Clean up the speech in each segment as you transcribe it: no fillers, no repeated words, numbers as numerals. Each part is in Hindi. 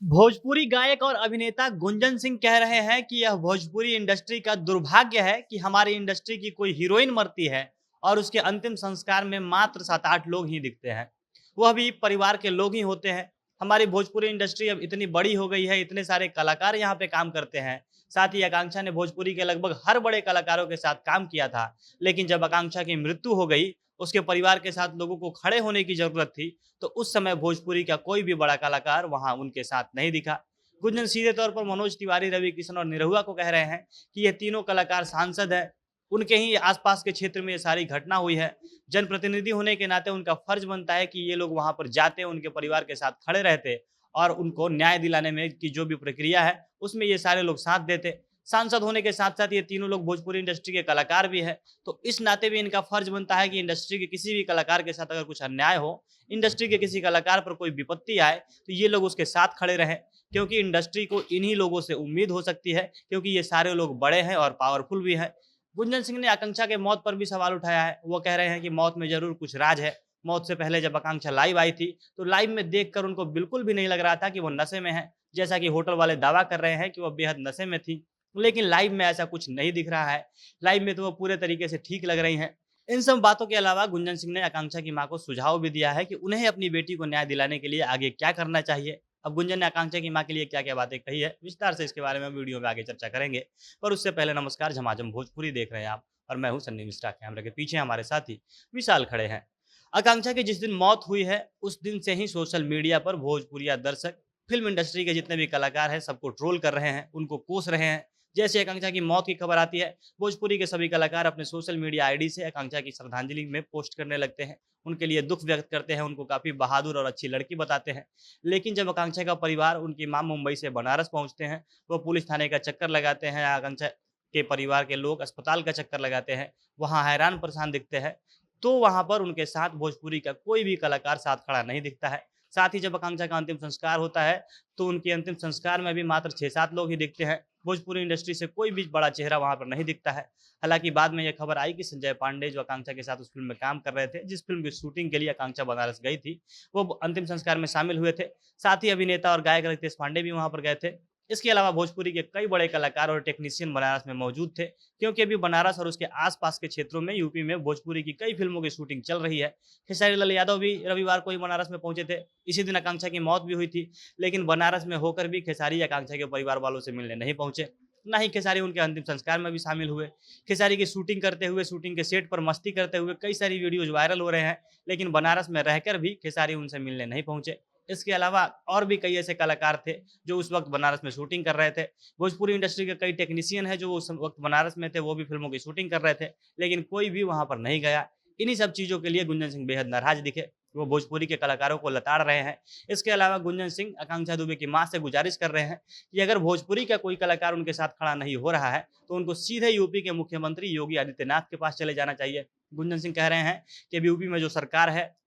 भोजपुरी गायक और अभिनेता गुंजन सिंह कह रहे हैं कि यह भोजपुरी इंडस्ट्री का दुर्भाग्य है कि हमारी इंडस्ट्री की कोई हीरोइन मरती है और उसके अंतिम संस्कार में मात्र 7-8 लोग ही दिखते हैं। वह भी परिवार के लोग ही होते हैं। हमारी भोजपुरी इंडस्ट्री अब इतनी बड़ी हो गई है, इतने सारे कलाकार यहाँ पे काम करते हैं। साथ ही आकांक्षा ने भोजपुरी के लगभग हर बड़े कलाकारों के साथ काम किया था, लेकिन जब आकांक्षा की मृत्यु हो गई, उसके परिवार के साथ लोगों को खड़े होने की जरूरत थी, तो उस समय भोजपुरी का कोई भी बड़ा कलाकार वहां उनके साथ नहीं दिखा। गुंजन सीधे तौर पर मनोज तिवारी, रवि किशन और निरहुआ को कह रहे हैं कि ये तीनों कलाकार सांसद हैं, उनके ही आसपास के क्षेत्र में ये सारी घटना हुई है। जनप्रतिनिधि होने के नाते उनका फर्ज बनता है कि ये लोग वहां पर जाते, उनके परिवार के साथ खड़े रहते और उनको न्याय दिलाने में की जो भी प्रक्रिया है उसमें ये सारे लोग साथ देते। सांसद होने के साथ साथ ये तीनों लोग भोजपुरी इंडस्ट्री के कलाकार भी है, तो इस नाते भी इनका फर्ज बनता है कि इंडस्ट्री के किसी भी कलाकार के साथ अगर कुछ अन्याय हो, इंडस्ट्री के किसी कलाकार पर कोई विपत्ति आए, तो ये लोग उसके साथ खड़े रहें, क्योंकि इंडस्ट्री को इन्हीं लोगों से उम्मीद हो सकती है, क्योंकि ये सारे लोग बड़े हैं और पावरफुल भी हैं। गुंजन सिंह ने आकांक्षा के मौत पर भी सवाल उठाया है। वो कह रहे हैं कि मौत में जरूर कुछ राज है। मौत से पहले जब आकांक्षा लाइव आई थी, तो लाइव में देखकर उनको बिल्कुल भी नहीं लग रहा था कि वो नशे में है, जैसा कि होटल वाले दावा कर रहे हैं कि वो बेहद नशे में थी। लेकिन लाइव में ऐसा कुछ नहीं दिख रहा है। लाइव में तो वो पूरे तरीके से ठीक लग रही हैं। इन सब बातों के अलावा गुंजन सिंह ने आकांक्षा की मां को सुझाव भी दिया है कि उन्हें अपनी बेटी को न्याय दिलाने के लिए आगे क्या करना चाहिए। अब गुंजन ने आकांक्षा की मां के लिए क्या-क्या बातें कही है, विस्तार से इसके बारे में वीडियो में आगे चर्चा करेंगे। पर उससे पहले नमस्कार, झमाझम भोजपुरी देख रहे हैं आप और मैं हूं सन्नी मिश्रा। कैमरे के पीछे हमारे साथी विशाल खड़े हैं। आकांक्षा की जिस दिन मौत हुई है, उस दिन से ही सोशल मीडिया पर भोजपुरिया दर्शक, फिल्म इंडस्ट्री के जितने भी कलाकार हैं, सबको ट्रोल कर रहे हैं, उनको कोस रहे हैं। जैसे आकांक्षा की मौत की खबर आती है, भोजपुरी के सभी कलाकार अपने सोशल मीडिया आईडी से आकांक्षा की श्रद्धांजलि में पोस्ट करने लगते हैं, उनके लिए दुख व्यक्त करते हैं, उनको काफ़ी बहादुर और अच्छी लड़की बताते हैं। लेकिन जब आकांक्षा का परिवार, उनकी माँ मुंबई से बनारस पहुँचते हैं, वो पुलिस थाने का चक्कर लगाते हैं, आकांक्षा के परिवार के लोग अस्पताल का चक्कर लगाते हैं, वहाँ हैरान परेशान दिखते हैं, तो वहाँ पर उनके साथ भोजपुरी का कोई भी कलाकार साथ खड़ा नहीं दिखता है। साथ ही जब आकांक्षा का अंतिम संस्कार होता है, तो उनके अंतिम संस्कार में भी मात्र 6-7 लोग ही दिखते हैं। भोजपुरी इंडस्ट्री से कोई भी बड़ा चेहरा वहाँ पर नहीं दिखता है। हालाँकि बाद में ये खबर आई कि संजय पांडे, जो आकांक्षा के साथ उस फ़िल्म में काम कर रहे थे, जिस फ़िल्म की शूटिंग के लिए आकांक्षा बनारस गई थी, वो अंतिम संस्कार में शामिल हुए थे। साथ ही अभिनेता और गायक रितेश पांडे भी वहाँ पर गए थे। इसके अलावा भोजपुरी के कई बड़े कलाकार और टेक्नीशियन बनारस में मौजूद थे, क्योंकि अभी बनारस और उसके आस-पास के क्षेत्रों में, यूपी में भोजपुरी की कई फ़िल्मों की शूटिंग चल रही है। खेसारी लाल यादव भी रविवार को ही बनारस में पहुंचे थे। इसी दिन आकांक्षा की मौत भी हुई थी, लेकिन बनारस में होकर भी खेसारी आकांक्षा के परिवार वालों से मिलने नहीं पहुंचे। ना ही खेसारी उनके अंतिम संस्कार में भी शामिल हुए। खेसारी की शूटिंग करते हुए, शूटिंग के सेट पर मस्ती करते हुए कई सारी वीडियोज वायरल हो रहे हैं, लेकिन बनारस में रहकर भी खेसारी उनसे मिलने नहीं पहुंचे। इसके अलावा और भी कई ऐसे कलाकार थे जो उस वक्त बनारस में शूटिंग कर रहे थे। भोजपुरी इंडस्ट्री के कई टेक्नीशियन हैं जो उस वक्त बनारस में थे, वो भी फिल्मों की शूटिंग कर रहे थे, लेकिन कोई भी वहां पर नहीं गया। इन्हीं सब चीज़ों के लिए गुंजन सिंह बेहद नाराज दिखे। वो भोजपुरी के कलाकारों को लताड़ रहे हैं। इसके अलावा गुंजन सिंह आकांक्षा दुबे की मां से गुजारिश कर रहे हैं कि अगर भोजपुरी का कोई कलाकार उनके साथ खड़ा नहीं हो रहा है, तो उनको सीधे यूपी के मुख्यमंत्री योगी आदित्यनाथ के पास चले जाना चाहिए। गुंजन सिंह कह रहे हैं कि अब यूपी में जो सरकार है,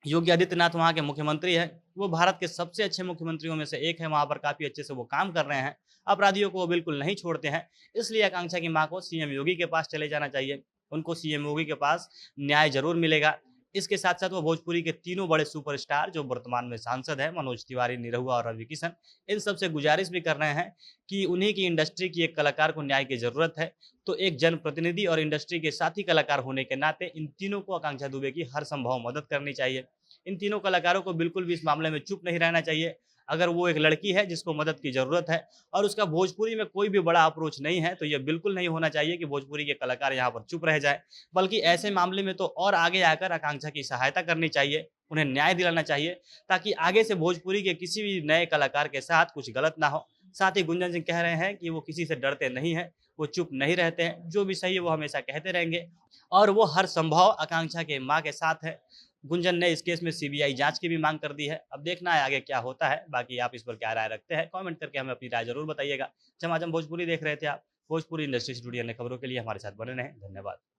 योगी आदित्यनाथ वहाँ के मुख्यमंत्री हैं, वो भारत के सबसे अच्छे मुख्यमंत्रियों में से एक है, वहाँ पर काफ़ी अच्छे से वो काम कर रहे हैं, अपराधियों को वो बिल्कुल नहीं छोड़ते हैं। इसलिए आकांक्षा की माँ को सीएम योगी के पास चले जाना चाहिए, उनको सीएम योगी के पास न्याय ज़रूर मिलेगा। इसके साथ-साथ वो भोजपुरी के तीनों बड़े सुपरस्टार जो वर्तमान में सांसद हैं, मनोज तिवारी, निरहुआ और रवि किशन, इन सबसे गुजारिश भी कर रहे हैं कि उन्हीं की इंडस्ट्री की एक कलाकार को न्याय की ज़रूरत है। तो एक जनप्रतिनिधि और इंडस्ट्री के साथी कलाकार होने के नाते इन तीनों को आकांक्षा दुबे की हर संभव मदद करनी चाहिए। इन तीनों कलाकारों को बिल्कुल भी इस मामले में चुप नहीं रहना चाहिए। अगर वो एक लड़की है जिसको मदद की ज़रूरत है और उसका भोजपुरी में कोई भी बड़ा अप्रोच नहीं है, तो ये बिल्कुल नहीं होना चाहिए कि भोजपुरी के कलाकार यहाँ पर चुप रह जाएँ। बल्कि ऐसे मामले में तो और आगे आकर आकांक्षा की सहायता करनी चाहिए, उन्हें न्याय दिलाना चाहिए, ताकि आगे से भोजपुरी के किसी भी नए कलाकार के साथ कुछ गलत ना हो। साथ ही गुंजन सिंह कह रहे हैं कि वो किसी से डरते नहीं हैं, वो चुप नहीं रहते हैं, जो भी सही है वो हमेशा कहते रहेंगे और वो हर संभव आकांक्षा के माँ के साथ है। गुंजन ने इस केस में सीबीआई जांच की भी मांग कर दी है। अब देखना है आगे क्या होता है। बाकी आप इस पर क्या राय रखते हैं, कमेंट करके हमें अपनी राय जरूर बताइएगा। झमाझम भोजपुरी देख रहे थे आप। भोजपुरी इंडस्ट्री से जुड़ी अन्य खबरों के लिए हमारे साथ बने रहें। धन्यवाद।